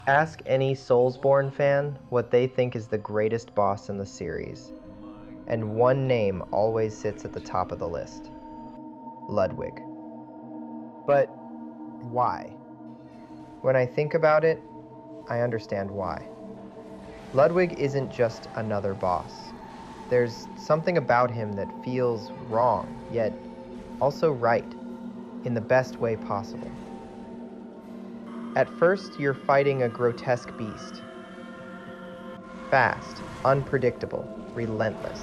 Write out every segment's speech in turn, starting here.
Ask any Soulsborne fan what they think is the greatest boss in the series, and one name always sits at the top of the list: Ludwig. But why? When I think about it, I understand why. Ludwig isn't just another boss. There's something about him that feels wrong, yet also right, in the best way possible. At first, you're fighting a grotesque beast. Fast, unpredictable, relentless.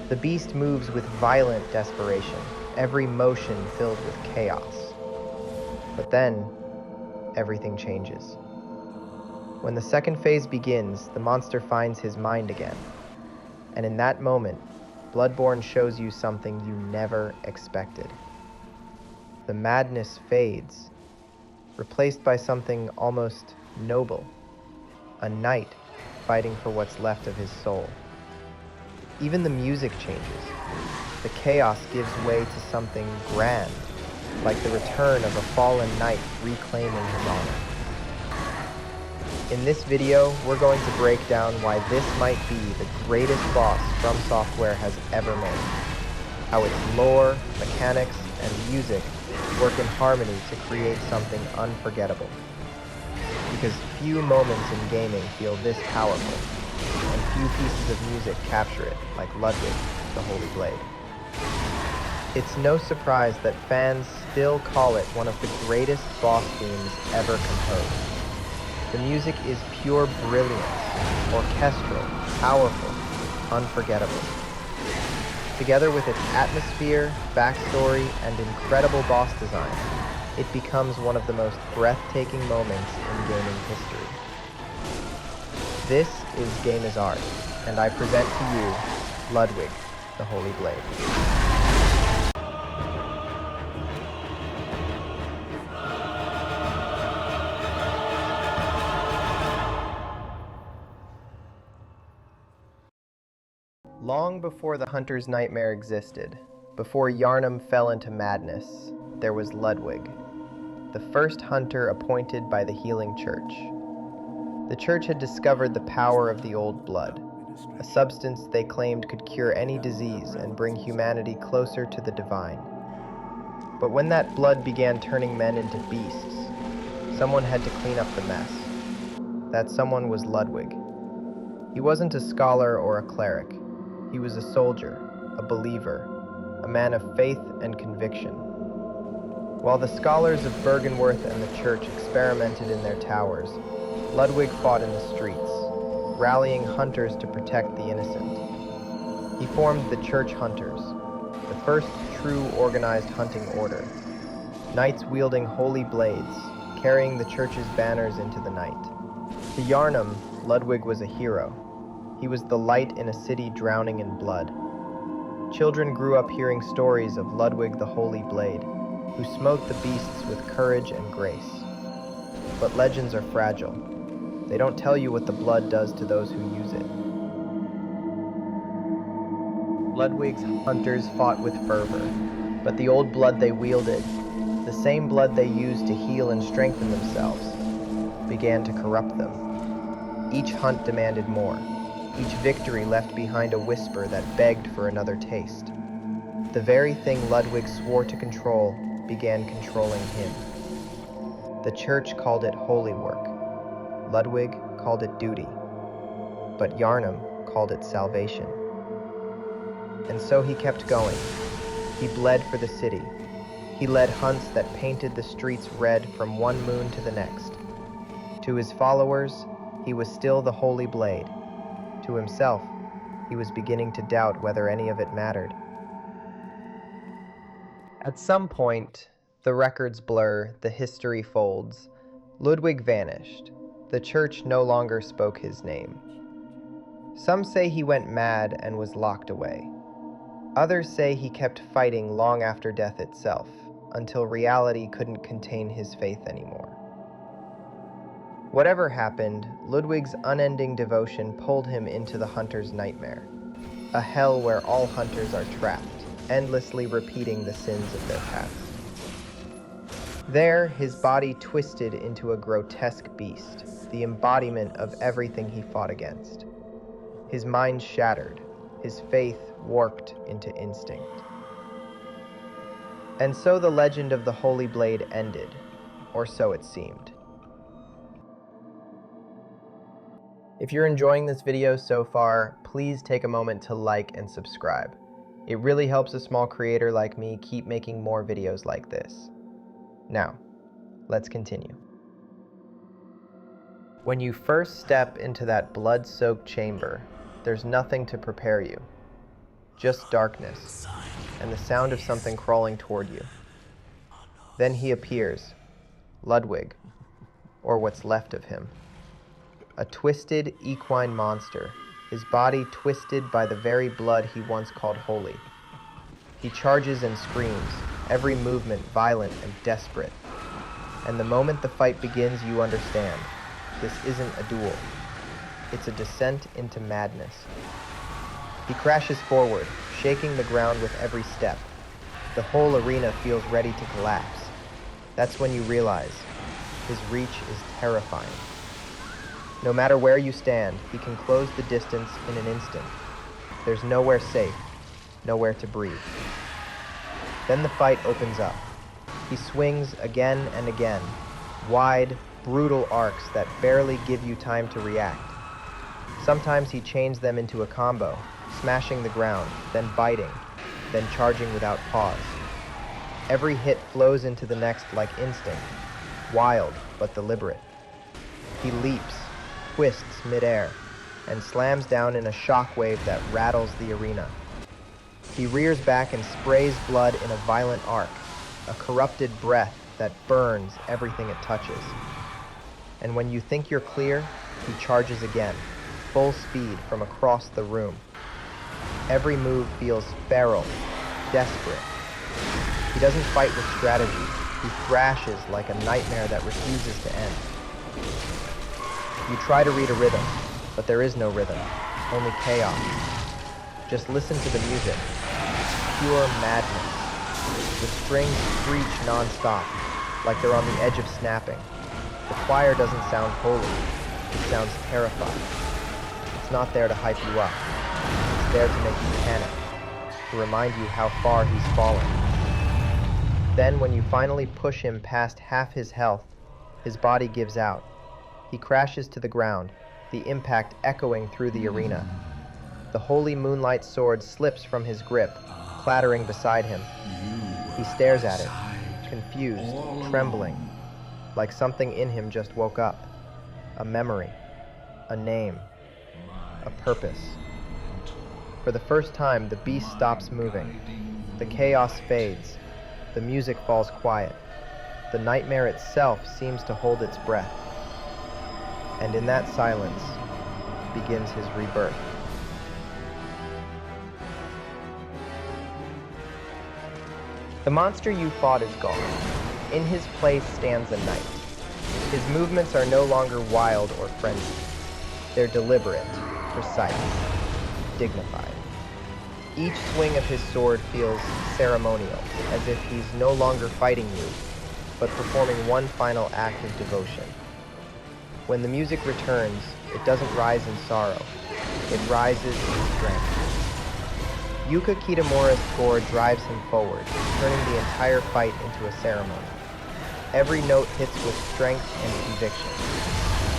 The beast moves with violent desperation, every motion filled with chaos. But then, everything changes. When the second phase begins, the monster finds his mind again. And in that moment, Bloodborne shows you something you never expected. The madness fades, replaced by something almost noble, a knight fighting for what's left of his soul. Even the music changes. The chaos gives way to something grand, like the return of a fallen knight reclaiming his honor. In this video, we're going to break down why this might be the greatest boss FromSoftware has ever made, how its lore, mechanics, and music work in harmony to create something unforgettable. Because few moments in gaming feel this powerful, and few pieces of music capture it like Ludwig the Holy Blade. It's no surprise that fans still call it one of the greatest boss themes ever composed. The music is pure brilliance, orchestral, powerful, unforgettable. Together with its atmosphere, backstory, and incredible boss design, it becomes one of the most breathtaking moments in gaming history. This is Game is Art, and I present to you Ludwig the Holy Blade. Long before the Hunter's Nightmare existed, before Yharnam fell into madness, there was Ludwig, the first hunter appointed by the Healing Church. The Church had discovered the power of the old blood, a substance they claimed could cure any disease and bring humanity closer to the divine. But when that blood began turning men into beasts, someone had to clean up the mess. That someone was Ludwig. He wasn't a scholar or a cleric. He was a soldier, a believer, a man of faith and conviction. While the scholars of Bergenworth and the church experimented in their towers, Ludwig fought in the streets, rallying hunters to protect the innocent. He formed the Church Hunters, the first true organized hunting order, knights wielding holy blades, carrying the church's banners into the night. To Yharnam, Ludwig was a hero. He was the light in a city drowning in blood. Children grew up hearing stories of Ludwig the Holy Blade, who smote the beasts with courage and grace. But legends are fragile. They don't tell you what the blood does to those who use it. Ludwig's hunters fought with fervor, but the old blood they wielded, the same blood they used to heal and strengthen themselves, began to corrupt them. Each hunt demanded more. Each victory left behind a whisper that begged for another taste. The very thing Ludwig swore to control began controlling him. The church called it holy work. Ludwig called it duty. But Yharnam called it salvation. And so he kept going. He bled for the city. He led hunts that painted the streets red from one moon to the next. To his followers, he was still the Holy Blade. To himself, he was beginning to doubt whether any of it mattered. At some point, the records blur, the history folds. Ludwig vanished. The church no longer spoke his name. Some say he went mad and was locked away. Others say he kept fighting long after death itself, until reality couldn't contain his faith anymore. Whatever happened, Ludwig's unending devotion pulled him into the hunter's nightmare, a hell where all hunters are trapped, endlessly repeating the sins of their past. There, his body twisted into a grotesque beast, the embodiment of everything he fought against. His mind shattered, his faith warped into instinct. And so the legend of the Holy Blade ended, or so it seemed. If you're enjoying this video so far, please take a moment to like and subscribe. It really helps a small creator like me keep making more videos like this. Now, let's continue. When you first step into that blood-soaked chamber, there's nothing to prepare you. Just darkness, and the sound of something crawling toward you. Then he appears, Ludwig, or what's left of him. A twisted equine monster, his body twisted by the very blood he once called holy. He charges and screams, every movement violent and desperate. And the moment the fight begins, you understand. This isn't a duel. It's a descent into madness. He crashes forward, shaking the ground with every step. The whole arena feels ready to collapse. That's when you realize his reach is terrifying. No matter where you stand, he can close the distance in an instant. There's nowhere safe, nowhere to breathe. Then the fight opens up. He swings again and again, wide, brutal arcs that barely give you time to react. Sometimes he chains them into a combo, smashing the ground, then biting, then charging without pause. Every hit flows into the next like instinct, wild but deliberate. He leaps, twists midair, and slams down in a shockwave that rattles the arena. He rears back and sprays blood in a violent arc, a corrupted breath that burns everything it touches. And when you think you're clear, he charges again, full speed from across the room. Every move feels feral, desperate. He doesn't fight with strategy. He thrashes like a nightmare that refuses to end. You try to read a rhythm, but there is no rhythm, only chaos. Just listen to the music. Pure madness. The strings screech non-stop, like they're on the edge of snapping. The choir doesn't sound holy. It sounds terrified. It's not there to hype you up. It's there to make you panic, to remind you how far he's fallen. Then, when you finally push him past half his health, his body gives out. He crashes to the ground, the impact echoing through the arena. The holy moonlight sword slips from his grip, clattering beside him. He stares at it, confused, trembling, like something in him just woke up. A memory, a name, a purpose. For the first time, the beast stops moving. The chaos fades. The music falls quiet. The nightmare itself seems to hold its breath. And in that silence begins his rebirth. The monster you fought is gone. In his place stands a knight. His movements are no longer wild or frenzied. They're deliberate, precise, dignified. Each swing of his sword feels ceremonial, as if he's no longer fighting you, but performing one final act of devotion. When the music returns, it doesn't rise in sorrow. It rises in strength. Yuka Kitamura's score drives him forward, turning the entire fight into a ceremony. Every note hits with strength and conviction.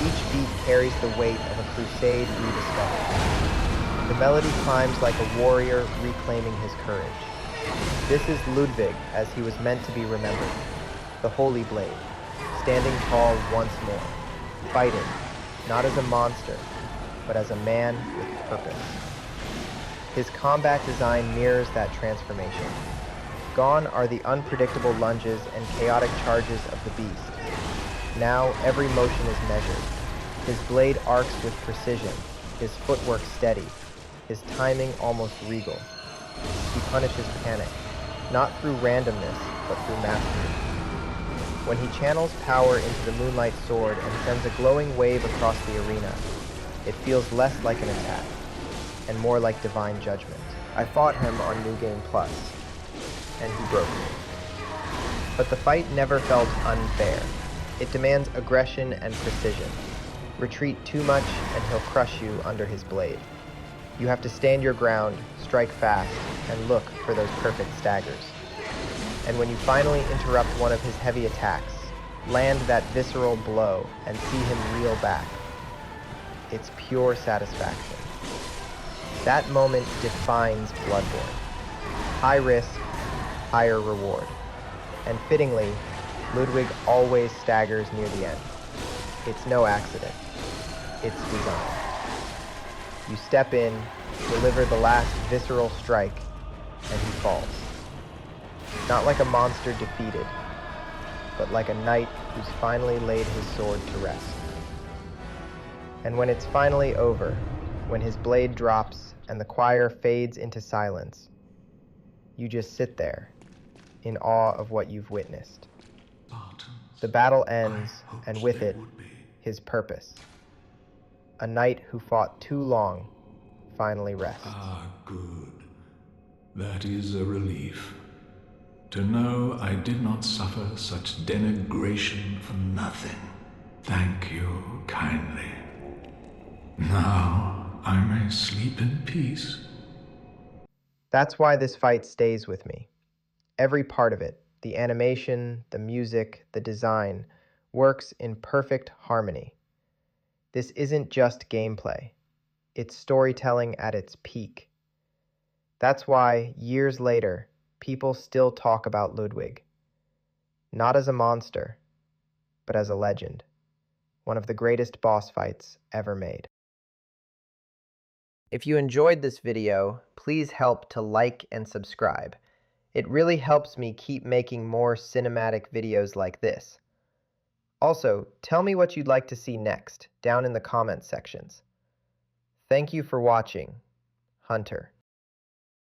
Each beat carries the weight of a crusade rediscovered. The melody climbs like a warrior reclaiming his courage. This is Ludwig as he was meant to be remembered. The Holy Blade, standing tall once more. Fighting, not as a monster, but as a man with purpose. His combat design mirrors that transformation. Gone are the unpredictable lunges and chaotic charges of the beast. Now every motion is measured. His blade arcs with precision, his footwork steady, his timing almost regal. He punishes panic, not through randomness, but through mastery. When he channels power into the moonlight sword and sends a glowing wave across the arena, it feels less like an attack, and more like divine judgment. I fought him on New Game Plus, and he broke me. But the fight never felt unfair. It demands aggression and precision. Retreat too much and he'll crush you under his blade. You have to stand your ground, strike fast, and look for those perfect staggers. And when you finally interrupt one of his heavy attacks, land that visceral blow and see him reel back, it's pure satisfaction. That moment defines Bloodborne. High risk, higher reward. And fittingly, Ludwig always staggers near the end. It's no accident. It's design. You step in, deliver the last visceral strike, and he falls. Not like a monster defeated, but like a knight who's finally laid his sword to rest. And when it's finally over, when his blade drops and the choir fades into silence, you just sit there, in awe of what you've witnessed. The battle ends, and with it, his purpose. A knight who fought too long finally rests. Ah, good. That is a relief. To know I did not suffer such denigration for nothing. Thank you kindly. Now I may sleep in peace. That's why this fight stays with me. Every part of it, the animation, the music, the design, works in perfect harmony. This isn't just gameplay. It's storytelling at its peak. That's why, years later, people still talk about Ludwig. Not as a monster, but as a legend. One of the greatest boss fights ever made. If you enjoyed this video, please help to like and subscribe. It really helps me keep making more cinematic videos like this. Also, tell me what you'd like to see next, down in the comments sections. Thank you for watching, Hunter.